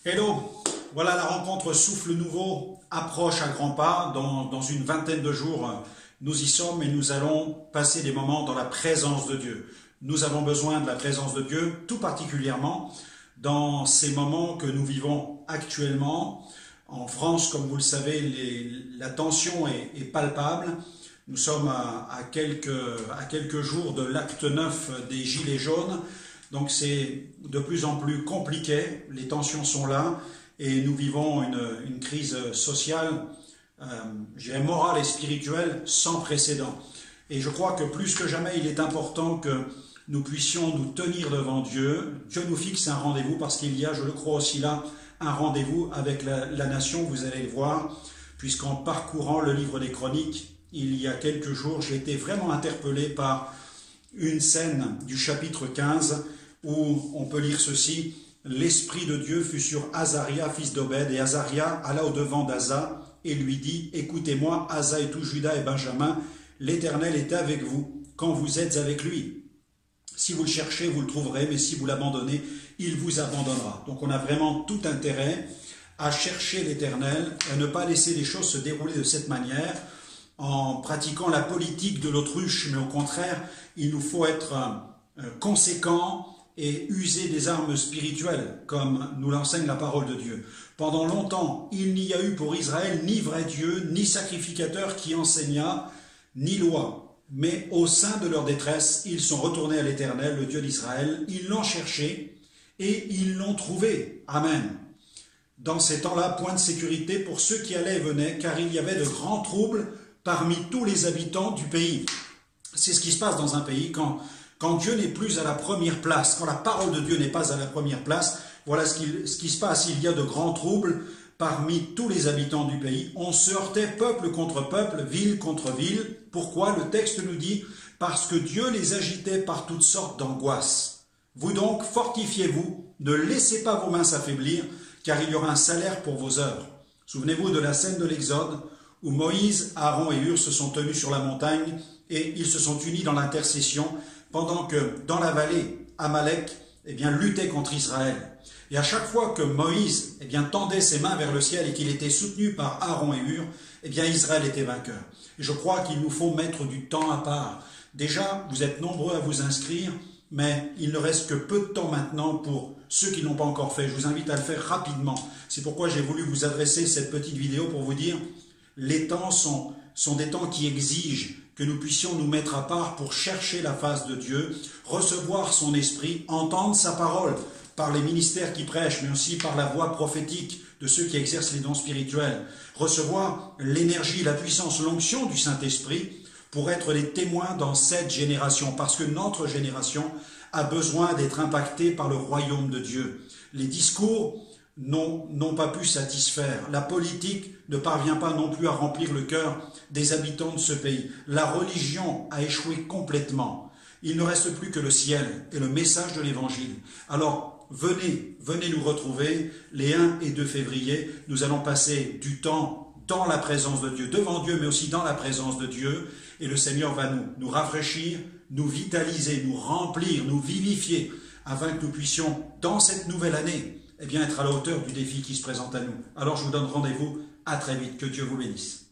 Hello, voilà la rencontre Souffle Nouveau approche à grands pas. Dans une vingtaine de jours, nous y sommes et nous allons passer des moments dans la présence de Dieu. Nous avons besoin de la présence de Dieu, tout particulièrement dans ces moments que nous vivons actuellement. En France, comme vous le savez, la tension est palpable. Nous sommes à quelques jours de l'acte 9 des Gilets jaunes. Donc c'est de plus en plus compliqué, les tensions sont là et nous vivons une crise sociale, je dirais morale et spirituelle sans précédent. Et je crois que plus que jamais, il est important que nous puissions nous tenir devant Dieu. Dieu nous fixe un rendez-vous parce qu'il y a, je le crois aussi là, un rendez-vous avec la nation, vous allez le voir, puisqu'en parcourant le livre des Chroniques, il y a quelques jours, j'ai été vraiment interpellé par une scène du chapitre 15 où on peut lire ceci: « L'Esprit de Dieu fut sur Azaria, fils d'Obed, et Azaria alla au-devant d'Asa et lui dit, « Écoutez-moi, Asa et tout Juda et Benjamin, l'Éternel est avec vous quand vous êtes avec lui. Si vous le cherchez, vous le trouverez, mais si vous l'abandonnez, il vous abandonnera. » Donc on a vraiment tout intérêt à chercher l'Éternel et à ne pas laisser les choses se dérouler de cette manière, en pratiquant la politique de l'autruche, mais au contraire, il nous faut être conséquents et user des armes spirituelles, comme nous l'enseigne la parole de Dieu. Pendant longtemps, il n'y a eu pour Israël ni vrai Dieu, ni sacrificateur qui enseignât, ni loi. Mais au sein de leur détresse, ils sont retournés à l'Éternel, le Dieu d'Israël. Ils l'ont cherché et ils l'ont trouvé. Amen. Dans ces temps-là, point de sécurité pour ceux qui allaient et venaient, car il y avait de grands troubles parmi tous les habitants du pays. C'est ce qui se passe dans un pays quand Dieu n'est plus à la première place, quand la parole de Dieu n'est pas à la première place. Voilà ce qui se passe. Il y a de grands troubles parmi tous les habitants du pays. On se heurtait peuple contre peuple, ville contre ville. Pourquoi? Le texte nous dit « Parce que Dieu les agitait par toutes sortes d'angoisses. Vous donc, fortifiez-vous, ne laissez pas vos mains s'affaiblir, car il y aura un salaire pour vos œuvres. » Souvenez-vous de la scène de l'Exode, où Moïse, Aaron et Hur se sont tenus sur la montagne et ils se sont unis dans l'intercession pendant que dans la vallée, Amalek luttait contre Israël. Et à chaque fois que Moïse tendait ses mains vers le ciel et qu'il était soutenu par Aaron et Hur, Israël était vainqueur. Et je crois qu'il nous faut mettre du temps à part. Déjà, vous êtes nombreux à vous inscrire, mais il ne reste que peu de temps maintenant pour ceux qui n'ont pas encore fait. Je vous invite à le faire rapidement. C'est pourquoi j'ai voulu vous adresser cette petite vidéo pour vous dire: les temps sont des temps qui exigent que nous puissions nous mettre à part pour chercher la face de Dieu, recevoir son esprit, entendre sa parole par les ministères qui prêchent, mais aussi par la voix prophétique de ceux qui exercent les dons spirituels, recevoir l'énergie, la puissance, l'onction du Saint-Esprit pour être les témoins dans cette génération, parce que notre génération a besoin d'être impactée par le royaume de Dieu. Les discours n'ont pas pu satisfaire. La politique ne parvient pas non plus à remplir le cœur des habitants de ce pays. La religion a échoué complètement. Il ne reste plus que le ciel et le message de l'Évangile. Alors, venez nous retrouver les 1 et 2 février. Nous allons passer du temps dans la présence de Dieu, devant Dieu, mais aussi dans la présence de Dieu. Et le Seigneur va nous rafraîchir, nous vitaliser, nous remplir, nous vivifier, afin que nous puissions, dans cette nouvelle année, être à la hauteur du défi qui se présente à nous. Alors je vous donne rendez-vous, à très vite, que Dieu vous bénisse.